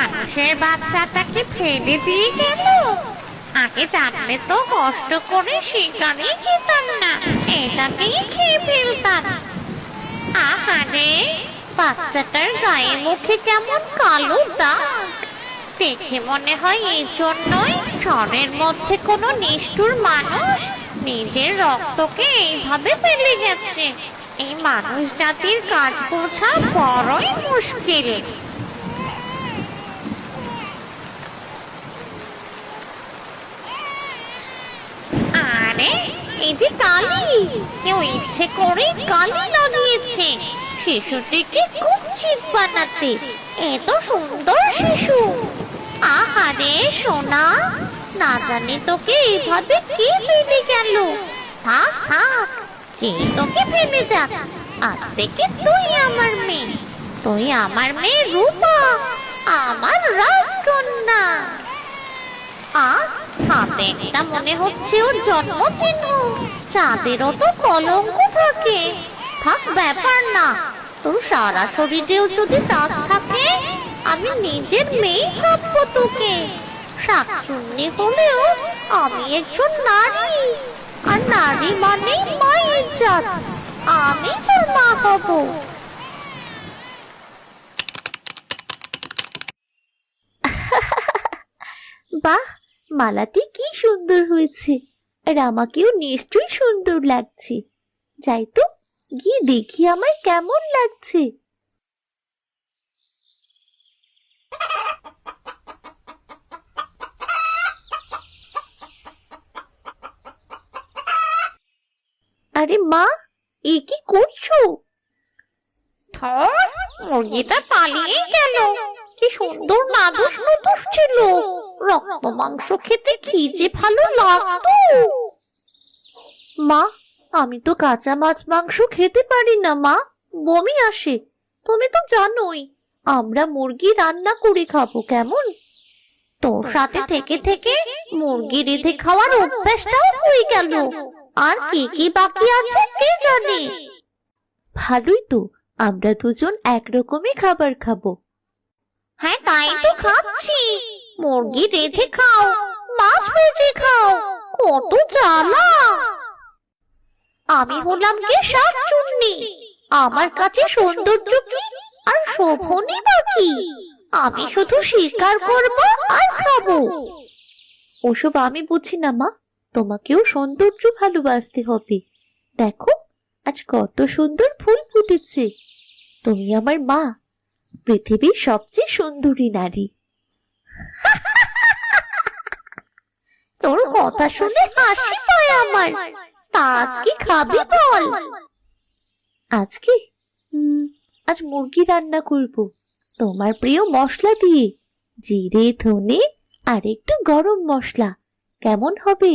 মানুষের বাচ্চাটাকে ফেলে দিয়ে গেল। আগে জানলে তো কষ্ট করে শিকারই যেতাম না, এটাকেই খেয়ে ফেলতাম। আহারে, বাচ্চাটার গায়ে মুখে কেমন কালো দাগ। দেখে মনে হয় এই জন্যই শহরের মধ্যে কোনো নিষ্ঠুর মানুষ নিজের রক্তকে এইভাবে ফেলে গেছে। এই মানুষ জাতির কাজ বোঝা বড়ই মুশকিল। আরে, এই যে কালি, কেউ ইচ্ছে করে কালি লাগিয়েছে শিশুটিকে কুৎসিত বানাতে। এত সুন্দর শিশু। আহারে সোনা, না জানি তোকে এইভাবে কে ফেলে গেল। থাক থাক, কে তোকে ফেলে যাক, আজ থেকে তুই আমার মেয়ে। তুই আমার মেয়ে রূপা, আমার রাজকন্যা। হাতে একটা মনে হচ্ছে ওর জন্মচিহ্ন। চাঁদেরও তো কলঙ্ক থাকে। থাক, ব্যাপার না। তোর সারা শরীরেও যদি দাগ থাকে, আমি নিজের মেয়ে ভাববো তোকে। শাকচুন্নি হলেও আমি একজন নারী, আর নারী মানেই মায়ের জাত। আমি তোর মা হব। বাহ, মালাটি কি সুন্দর হয়েছে, আর আমাকেও নিশ্চয়ই সুন্দর লাগছে। যাই তো, গিয়ে দেখি আমায় কেমন লাগছে। আরে মা, এ কি করছো? ধর, মুরগিটা পালিয়ে গেল। কি সুন্দর নাদুস নুদুস ছিল। রক্ত মাংস খেতে কি যে ভালো লাগতো। মা, আমি তো কাঁচা মাছ মাংস খেতে পারি না মা, বমি আসে। তুমি তো জানোই আমরা মুরগি রান্না করে খাবো, কেমন? তোর সাথে থেকে থেকে মুরগি রেঁধে খাওয়ার অভ্যাসটাও হয়ে গেল। আর কি কি বাকি আছে কে জানে। ভালোই তো, আমরা দুজন একরকমই খাবার খাবো। হ্যাঁ, তাই তো খাচ্ছি। মুরগি রেঁধে খাও, মাছ ভেজে খাও, কত জ্বালা। আমি হলাম কি শাকচুন্নি। আমার কাছে সৌন্দর্য কি আর শোভনই বাকি। আমি শুধু শিকার করবো আর খাবো। ওসব আমি বুঝি না মা, তোমাকেও সৌন্দর্য ভালোবাসতে হবে। দেখো, আজ কত সুন্দর ফুল ফুটেছে। তুমি আমার মা, পৃথিবীর সবচেয়ে সুন্দরী নারী। তোর কথা শুনে হাসি পায় আমার। তা আজ কি খাবি বল? আজকে আজ মুরগি রান্না করব, তোমার প্রিয় মশলা দিয়ে। জিরে, ধনে আর একটু গরম মশলা। কেমন হবে?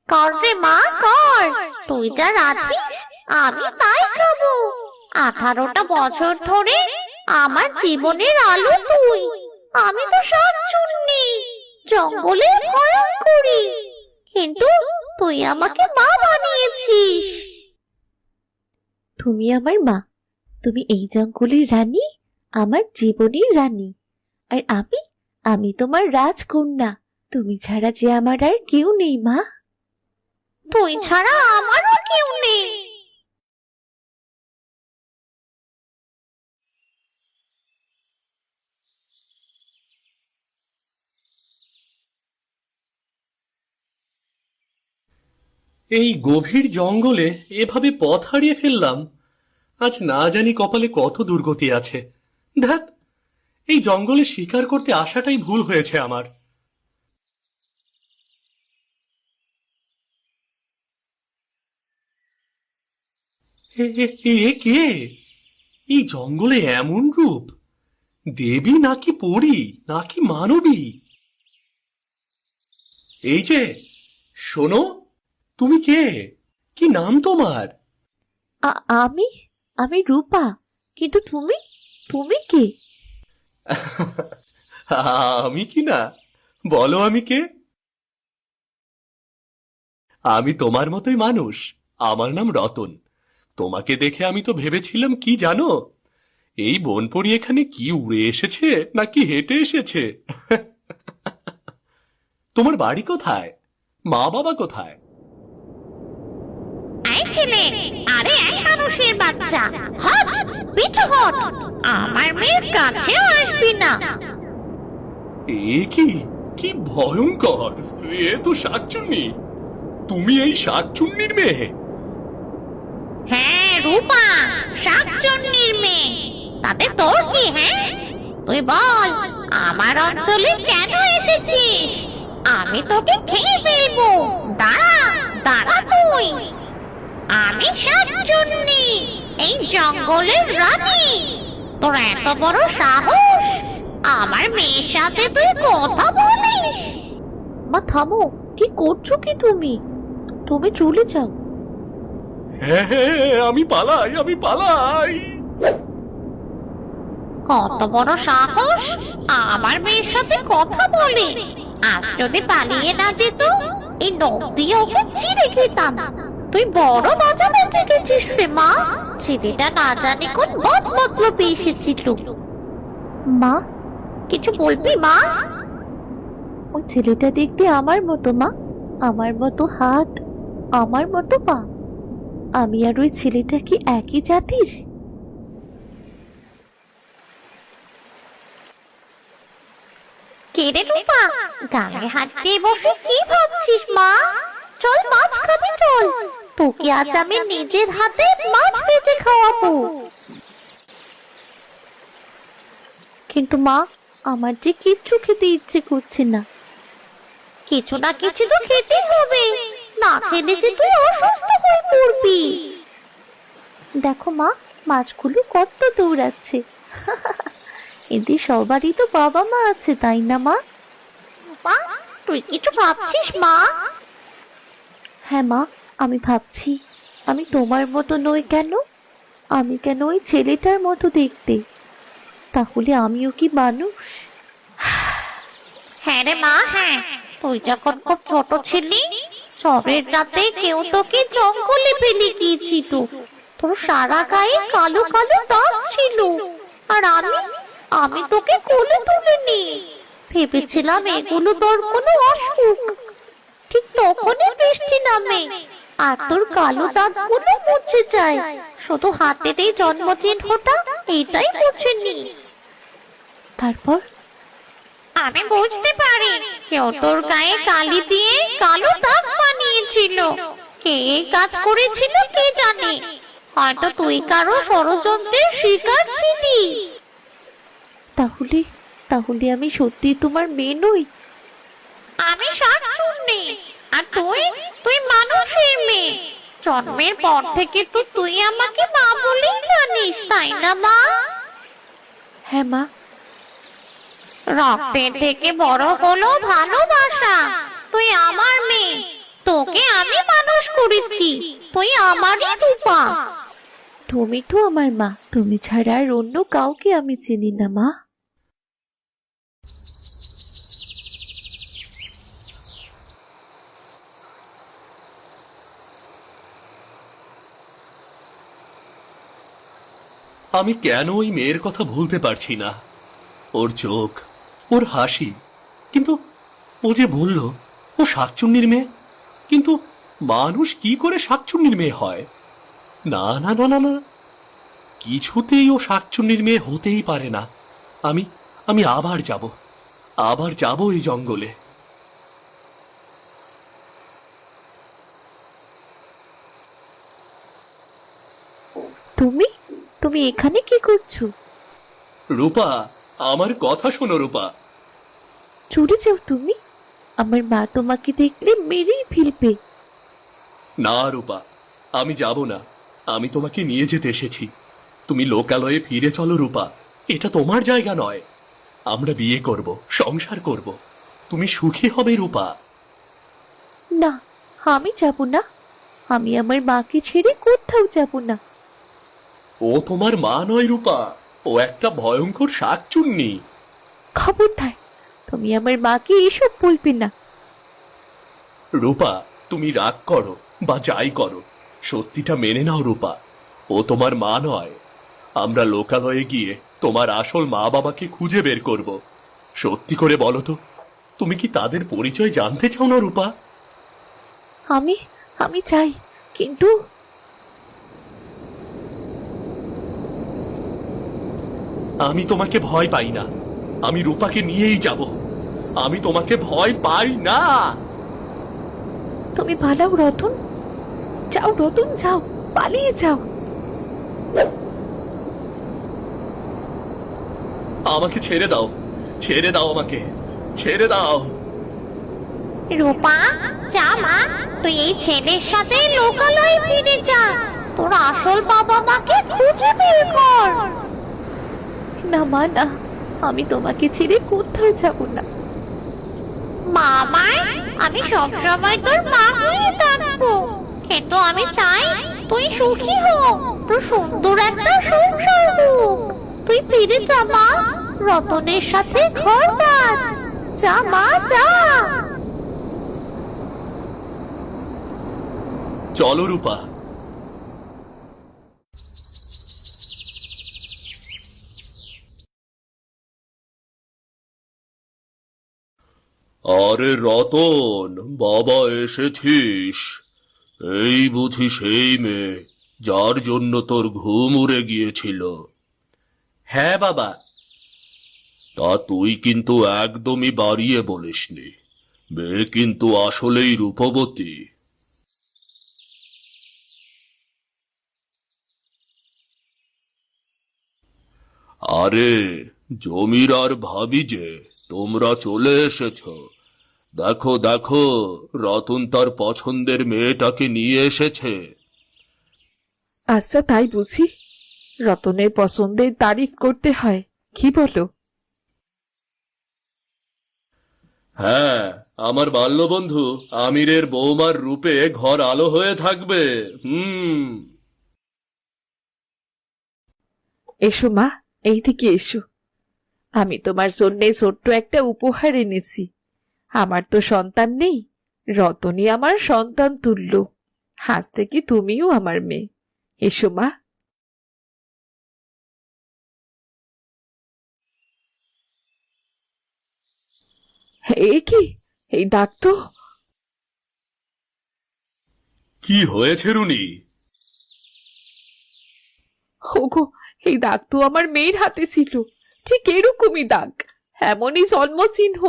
কর রে মা, কর। তুই যা রাঁধিস আমি তাই খাবো। 18টা বছর ধরে আমার জীবনের আলো তুই। আমি তো শাকচুন্নি, জঙ্গলে ভয়ঙ্করী, কিন্তু তুই আমাকে মা বানিয়েছিস। তুমি আমার মা, তুমি এই জঙ্গলের রানী, আমার জীবনের রানী। আর আমি তোমার রাজকন্যা। তুমি ছাড়া যে আমার আর কেউ নেই মা। তুই ছাড়া আমারও কেউ নেই। এই গভীর জঙ্গলে এভাবে পথ হারিয়ে ফেললাম। আজ না জানি কপালে কত দুর্গতি আছে। ধ্যাত, এই জঙ্গলে শিকার করতে আসাটাই ভুল হয়েছে আমার। এ কে? এই জঙ্গলে এমন রূপ! দেবী নাকি পরী নাকি মানবী? এই যে, শোনো, তুমি কে? কি নাম তোমার? আমি আমি রূপা, কিন্তু তুমি তুমি কে? আমি কি না? বলো আমি কে? আমি তোমার মতোই মানুষ। আমার নাম রতন। তোমাকে দেখে আমি তো ভেবেছিলাম কি জানো, এই বনপরি এখানে কি উড়ে এসেছে নাকি হেঁটে এসেছে? তোমার বাড়ি কোথায়? মা বাবা কোথায়? এই ছেলে, আরে এই মানুষের বাচ্চা, হট, পিছু হট, আমার মেয়ের কাছেও আসবি না। এ কি, কি ভয়ঙ্কর! এ তো শাকচুন্নি। তুমি এই শাকচুন্নির মেয়ে? হ্যাঁ রূপা, শাকচুন্নির মেয়ে। তাতে তোর কি? হ্যাঁ, তুই বল, আমার অঞ্চলে কেন এসেছিস? আমি তোকে খেয়ে ফেলবো। দাঁড়া, দাঁড়া তুই। আমি শাকচুন্নি, এই জঙ্গলের রানী। তোর এত বড় সাহস, আমার মেয়ের সাথে তুই কথা বলিস? মা থামো, কি করছো কি তুমি? তুমি চলে যাও। হ্যাঁ হ্যাঁ, আমি পালাই, আমি পালাই। কত বড় সাহস, আমার মেয়ের সাথে কথা বলে। আজ যদি পালিয়ে না যেত, এই নখ দিয়ে ওকে চিড়ে খেতাম। তুই বড় মজা বেঁচে গেছিস রে মা। ছেলেটা না জানি কোন বদ মতলবে এসেছিল। মা, কিছু বলবি মা? ওই ছেলেটা দেখতে আমার মতো মা, আমার মতো হাত, আমার মতো পা। আমি আর ওই ছেলেটা কি একই জাতির? কে রে রূপা, গায়ে হাত দিয়ে বসে কি ভাবছিস মা? চল মাছ খাবি, চল। তোকে আজ আমি নিজের হাতে মাছ ভেজে খাওয়াবো। কিন্তু মা, আমার যে কিচ্ছু খেতে ইচ্ছে করছে না। কিছু না কিছু তো খেতে হবে, না খেলে যে তুই অসুস্থ হয়ে পড়বি। দেখো মা, মাছগুলো কত দৌড়াচ্ছে। এদের সবারই তো বাবা মা আছে, তাই না মা? মা, তুই কিছু ভাবছিস মা? হ্যাঁ মা, আমি ভাবছি, আমি তোমার মতো নই কেন? আমি কেন ওই ছেলেটার মতো দেখতে? তাহলে আমিও কি মানুষ? হ্যাঁ রে মা, হ্যাঁ। তুই যখন খুব ছোট ছিলি, ঝড়ের রাতে কেউ তোকে জঙ্গলে ফেলে গিয়েছিল। তোর সারা গায়ে কালো কালো দাগ ছিল, আর আমি তোকে কোলে তুলে নি। ভেবেছিলাম এগুলো তোর কোনো অসুখ। ঠিক তখনই বৃষ্টি নামে, আর তোর কালো দাগগুলো মুছে যায়। শুধু হাতের এই জন্মচিহ্নটা, এটাই মুছেনি। তারপর? আমি বুঝতে পারি কেউ তোর গায়ে কালি দিয়ে কালো দাগ বানিয়েছিল। কে এই কাজ করেছিল কে জানে। হয়তো তুই কারো ষড়যন্ত্রের শিকার ছিলি। তাহলে তাহলে আমি সত্যি তোমার মেয়ে নই? আমি শাকচুন্নি, আর তুই মানুষের মেয়ে। জন্মের পর থেকে তো তুই আমাকে মা বলেই জানিস, তাই না মা? হ্যাঁ মা। রক্তের থেকে বড় হলো ভালোবাসা। তুই আমার মেয়ে, তোকে আমি মানুষ করেছি। তুই আমারই রূপা। তুমি তো আমার মা, তুমি ছাড়া আর অন্য কাউকে আমি চিনি না মা। আমি কেন ওই মেয়ের কথা ভুলতে পারছি না? ওর চোখ, ওর হাসি। কিন্তু ও যে বলল ও শাকচুন্নির মেয়ে। কিন্তু মানুষ কি করে শাকচুন্নির মেয়ে হয়? না না না না না, কিছুতেই ও শাকচুন্নির মেয়ে হতেই পারে না। আমি আমি আবার যাব এই জঙ্গলে। তুমি তুমি এখানে কি করছো? রূপা, আমার কথা শোনো রূপা। চলে যাও তুমি, আমার মা তোমাকে দেখলে মেরেই ফেলবে। না রূপা, আমি যাব না। আমি তোমাকে নিয়ে যেতে এসেছি। তুমি লোকালয়ে ফিরে চলো রূপা, এটা তোমার জায়গা নয়। আমরা বিয়ে করব, সংসার করব, তুমি সুখী হবে রূপা। না, আমি যাব না। আমি আমার মাকে ছেড়ে কোথাও যাব না। ও তোমার মা নয় রূপা, ও একটা ভয়ঙ্কর শাকচুন্নি। খবরদার, তুমি আমার মাকে এসব বলবে না। রূপা, তুমি রাগ করো বা যাই করো, সত্যিটা মেনে নাও রূপা। ও তোমার মা নয়, ও আমরা লোকালয়ে গিয়ে তোমার আসল মা বাবাকে খুঁজে বের করব। সত্যি করে বলো তো, তুমি কি তাদের পরিচয় জানতে চাও না রূপা? আমি আমি চাই, কিন্তু আমি তোমাকে ভয় পাই না। আমি রূপাকে নিয়েই যাব। আমি তোমাকে ভয় পাই না। তুমি পালাও রতন, যাও রতন, যাও, পালিয়ে যাও। আমাকে ছেড়ে দাও, ছেড়ে দাও, আমাকে ছেড়ে দাও। রূপা, যা মা, তুই এই ছেলের সাথে লোকালয়ে ফিরে যা। তোর আসল বাবা মাকে খুঁজে বের কর। না মা, না, আমি তোমাকে ছেড়ে কোথাও যাব না। মা আমায়, আমি সবসময় তোর মা হয়ে থাকবো, কিন্তু আমি চাই তুই সুখী হ, তোর সুন্দর একটা সংসার হোক। তুই ফিরে যা মা, রতনের সাথে ঘর বাঁধ। যা মা, যা। চলো রূপা। আরে রতন, বাবা এসেছিস? এই বুঝি সেই মেয়ে যার জন্য তোর ঘুম উড়ে গিয়েছিল? হ্যাঁ বাবা। তা তুই কিন্তু একদমই বাড়িয়ে বলিসনি। মেয়ে কিন্তু আসলেই রূপবতী। আরে জমির আর ভাবি যে, তোমরা চলে এসেছ। দেখো দেখো, রতন তার পছন্দের মেয়েটাকে নিয়ে এসেছে। আচ্ছা, তাই বুঝি? রতনের পছন্দের তারিফ করতে হয়, কি বলো? হ্যাঁ, আমার বাল্যবন্ধু আমিরের বৌমার রূপে ঘর আলো হয়ে থাকবে। এসো মা, এইদিকে এসো। আমি তোমার জন্য ছোট্ট একটা উপহার এনেছি। আমার তো সন্তান নেই, রতনই আমার সন্তান তুল্য। আজ থেকে তুমিও আমার মেয়ে। এসো মা। এ কি, এই দাগ তো! কি হয়েছে রুনি? ওগো, এই দাগ তো আমার মেয়ের হাতে ছিল, ঠিক এরকমই দাগ, এমনই জন্মচিহ্ন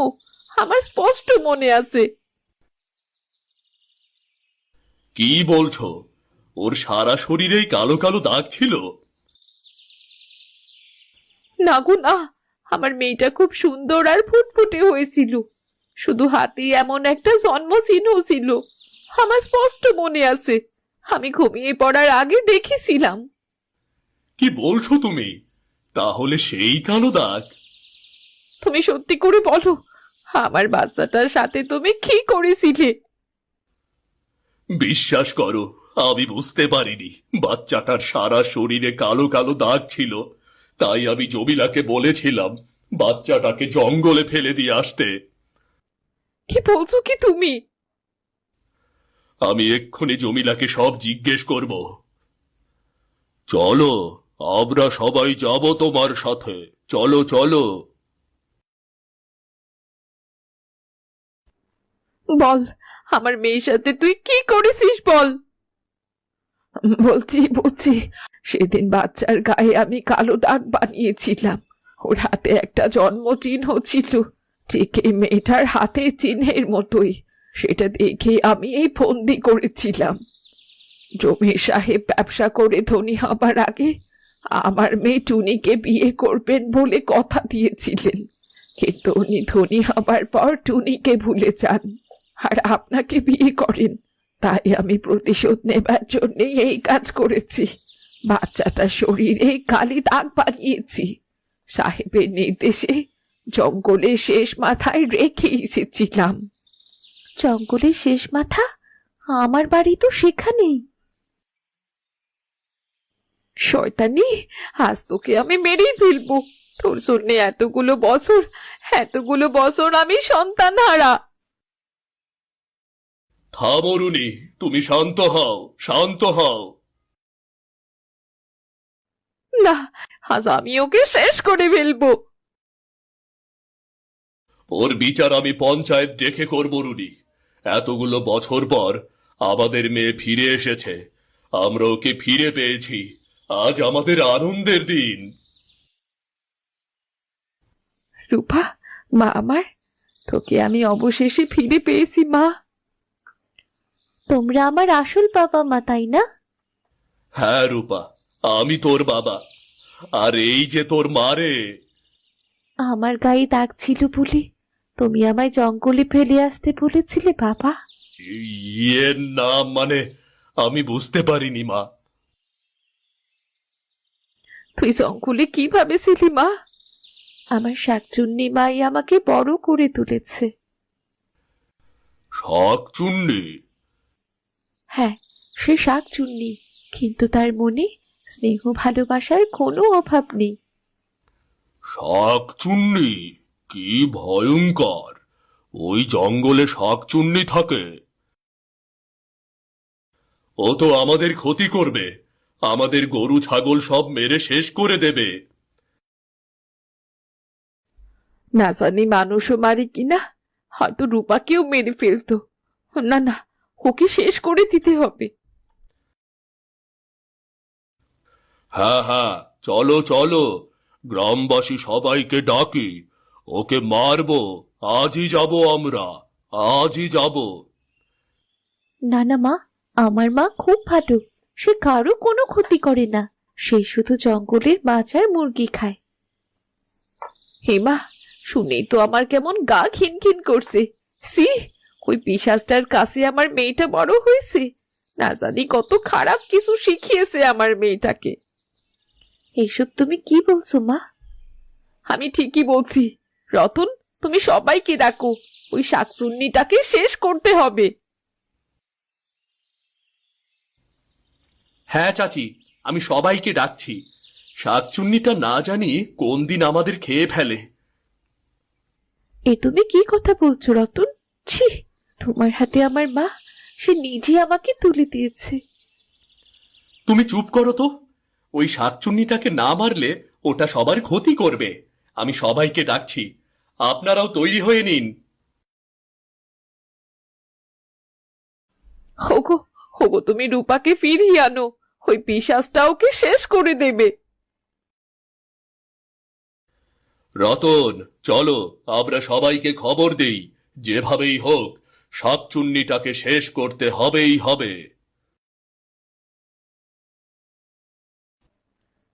আমার স্পষ্ট মনে আছে। কি বলছো? ওর সারা শরীরেই কালো কালো দাগ ছিল? না গো না, আমার মেয়েটা খুব সুন্দর আর ফুটফুটে হয়েছিল, শুধু হাতে এমন একটা জন্মচিহ্ন ছিল, আমার স্পষ্ট মনে আছে। আমি ঘুমিয়ে পড়ার আগে দেখেছিলাম। কি বলছো তুমি? তাহলে সেই কালো দাগ? তুমি সত্যি করে বলো, আমার বাচ্চাটার সাথে তুমি কি করেছিলে? বিশ্বাস করো, আমি বুঝতে পারিনি বাচ্চাটার সারা শরীরে কালো কালো দাগ ছিল। তাই আমি জমিলাকে বলেছিলাম বাচ্চাটাকে জঙ্গলে ফেলে দিয়ে আসতে। কি বলছো কি তুমি? আমি এক্ষুনি জমিলাকে সব জিজ্ঞেস করব। চলো, আমরা সবাই যাব তোমার সাথে। চলো চলো। বল, আমার মেয়ের সাথে তুই কি করেছিস বল। বলছি বলছি, সেদিন বাচ্চার গায়ে আমি কালো দাগ বানিয়েছিলাম, ওর হাতে একটা জন্মচিহ্ন ছিল, ঠিক এই মেয়েটার হাতের চিহ্নের মতোই। সেটা দেখে আমি এই ফন্দি করেছিলাম। জমির সাহেব ব্যবসা করে ধনী হবার আগে আমার মেয়ে টুনিকে বিয়ে করবেন বলে কথা দিয়েছিলেন, কিন্তু উনি ধনী হবার পর টুনিকে ভুলে যান আর আপনাকে বিয়ে করেন। তাই আমি প্রতিশোধ নেবার জন্য এই কাজ করেছি। বাচ্চাটার শরীরে কালি দাগ বানিয়েছি, সাহেবের নির্দেশে জঙ্গলের শেষ মাথায় রেখে এসেছিলাম। জঙ্গলের শেষ মাথা? আমার বাড়ি তো সেখানেই। শয়তানি, আজ তোকে আমি মেরেই ফেলবো। তোর জন্য এতগুলো বছর আমি সন্তান হারা। থামো রুনি, তুমি শান্ত হও, শান্ত হও। না, আজ আমি ওকে শেষ করে ফেলবো। ওর বিচার আমি পঞ্চায়েত ডেকে করব রুনি। এতগুলো বছর পর আমাদের মেয়ে ফিরে এসেছে, আমরা ওকে ফিরে পেয়েছি। আজ আমাদের আনন্দের দিন। রূপা, মা আমার, তোকে আমি অবশেষে ফিরে পেয়েছি মা। তোমরা আমার আসল বাবা মা, তাই না? হ্যাঁ রূপা, আমি তোর বাবা, আর এই যে তোর মা রে। আমার গায়ে দাগ ছিল বলে তুমি আমায় জঙ্গলে ফেলে আসতে বলেছিলে বাবা। ইয়ে না, মানে আমি বুঝতে পারিনি মা। তুই জঙ্গলে কিভাবে ছিলি মা? আমার শাকচুন্নি মাই আমাকে বড় করে তুলেছে। শাকচুন্নি? হ্যাঁ, সে শাকচুন্নি, কিন্তু তার মনে স্নেহ ভালোবাসার কোনো অভাব নেই। শাকচুন্নি? কি ভয়ঙ্কর! ওই জঙ্গলে শাকচুন্নি থাকে? ও তো আমাদের ক্ষতি করবে, আমাদের গরু ছাগল সব মেরে শেষ করে দেবে। না জানি মানুষও মারে কিনা, হয়তো রূপাকেও মেরে ফেলতো। না না, ওকে শেষ করে দিতে হবে। হ্যাঁ হ্যাঁ, চলো চলো, গ্রামবাসী সবাইকে ডাকি, ওকে মারবো। আজই যাব আমরা, আজই যাব। না না মা, আমার মা খুব ভালো। সে কারো কোনো ক্ষতি করে না। সে শুধু জঙ্গলের মাছ আর মুরগি খায়। হেমা, শুনেই তো আমার কেমন গা খিনখিন করছে। সি, ওই পিশাচটার কাছে আমার মেয়েটা বড় হয়েছে। না জানি কত খারাপ কিছু শিখিয়েছে আমার মেয়েটাকে। এইসব তুমি কি বলছো মা? আমি ঠিকই বলছি। রতন, তুমি সবাইকে ডাকো, ওই শাকচুন্নিটাকে শেষ করতে হবে। হ্যাঁ চাচি, আমি সবাইকে ডাকছি। শাকচুন্নিটা না জানি কোন দিন আমাদের খেয়ে ফেলে। এ তুমি কি কথা বলছো রতন? ছি, তোমার হাতে আমার মা, সে নিজে আমাকে তুলে দিয়েছে। তুমি চুপ করো তো। ওই শাকচুন্নিটাকে না মারলে ওটা সবার ক্ষতি করবে। আমি সবাইকে ডাকছি, আপনারাও তৈরি হয়ে নিন। হোগো হোগো, তুমি রূপাকে ফিরিয়ে আনো, ওই পিশাচটা ওকে শেষ করে দেবে। রতন, চলো আমরা সবাইকে খবর দেই, যেভাবেই হোক শাকচুন্নিটাকে শেষ করতে হবেই হবে।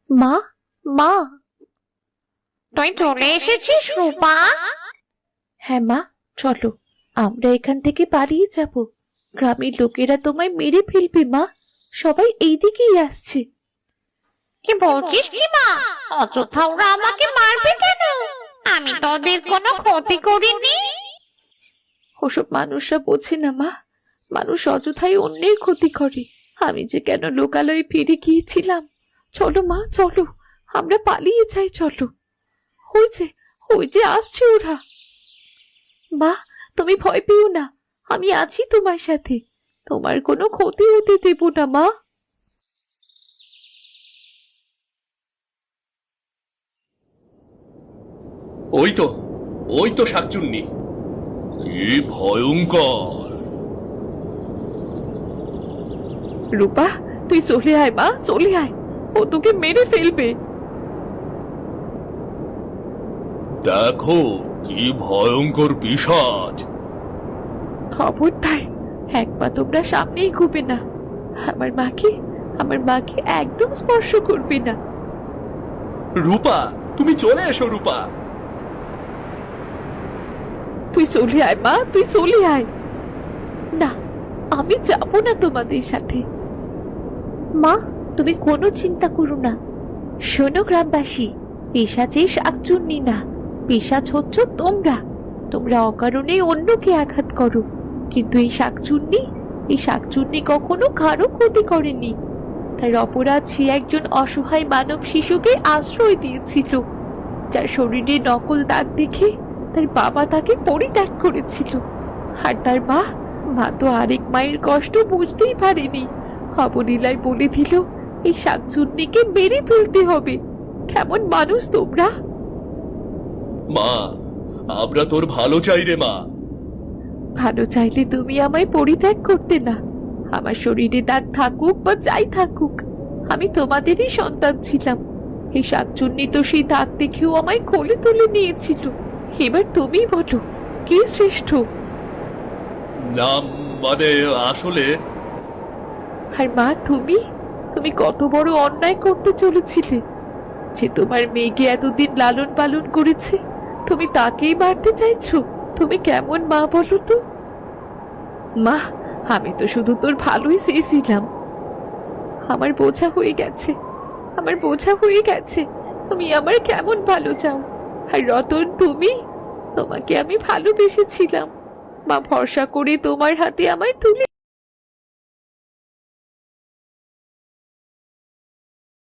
মা, মা। তুই চলে এসেছিস রূপা? হ্যাঁ মা, চলো আমরা এখান থেকে পালিয়ে যাব। গ্রামের লোকেরা তোমায় মেরে ফেলবে মা। সবাই এই দিকেই আসছে। কি বলছিস কি মা? অযথা ওরা আমাকে মারবে কেন? আমি তো ওদের কোনো ক্ষতি করিনি। ওসব মানুষরা বোঝে না মা। মানুষ অযথাই অন্যের ক্ষতি করে। আমি যে কেন লোকালয়ে ফিরে গিয়েছিলাম। চলো মা, চলো আমরা পালিয়ে যাই, চলো। ওই যে আসছে ওরা। মা, তুমি ভয় পেও না, আমি আছি তোমার সাথে। তোমার কোনো ক্ষতি হতে দেব না মা। ওই তো শাকচুন্নি। কি ভয়ঙ্কর! রূপা, তুই চলে আয় মা, চলে আয়, ও তোকে মেরে ফেলবে। দেখো কি ভয়ঙ্কর পিশাচ! খবরদার, এক পা তোমরা সামনেই ঘুরবে না। আমার মাকে একদম স্পর্শ করবে না। রূপা, তুমি চলে এসো রূপা। তুই চলে আয় মা, তুই চলে আয়। না, আমি যাব না তোমাদের সাথে। মা, তুমি কোনো চিন্তা করো না। শোনো গ্রামবাসী, পিশাচের শাকচুন্নি না, পিশাচ হচ্ছ তোমরা। তোমরা অকারণে অন্যকে আঘাত করো, কিন্তু এই শাকচুন্নি কখনো কারো ক্ষতি করেনি। তার অপরাধ সে একজন অসহায় মানব শিশুকে আশ্রয় দিয়েছিল, যার শরীরে নকল দাগ দেখে তার বাবা তাকে পরিত্যাগ করেছিল। আর তার মা তো আরেক মায়ের কষ্ট বুঝতেই পারেনি। অবলীলায় বলে দিল এই শাকচুন্নিকে মেরে ফেলতে হবে। কেমন মানুষ তোমরা! মা, আমরা তোর ভালো চাই রে মা। ভালো চাইলে তুমি আমায় পরিত্যাগ করতে না। আমার শরীরে দাগ থাকুক বা যাই থাকুক, আমি তোমাদেরই সন্তান ছিলাম। এই শাকচুন্নি তো সেই দাগ দেখেও আমায় কোলে তুলে নিয়েছিল। এবার তুমি বলো, কে শ্রেষ্ঠ? না মানে আসলে আর মা, তুমি তুমি কত বড় অন্যায় করতে চলেছিলে। যে তোমার মেয়েকে এতদিন লালন পালন করেছে, তুমি তাকেই মারতে চাইছো? তুমি কেমন মা বলো তো? মা, আমি তো শুধু তোর ভালোই চেয়েছিলাম। আমার বোঝা হয়ে গেছে, আমার বোঝা হয়ে গেছে। তুমি আমার কেমন ভালো চাও। আর রতন, তোমাকে আমি ভালোবেসেছিলাম। মা ভরসা করে তোমার হাতে আমায় তুলে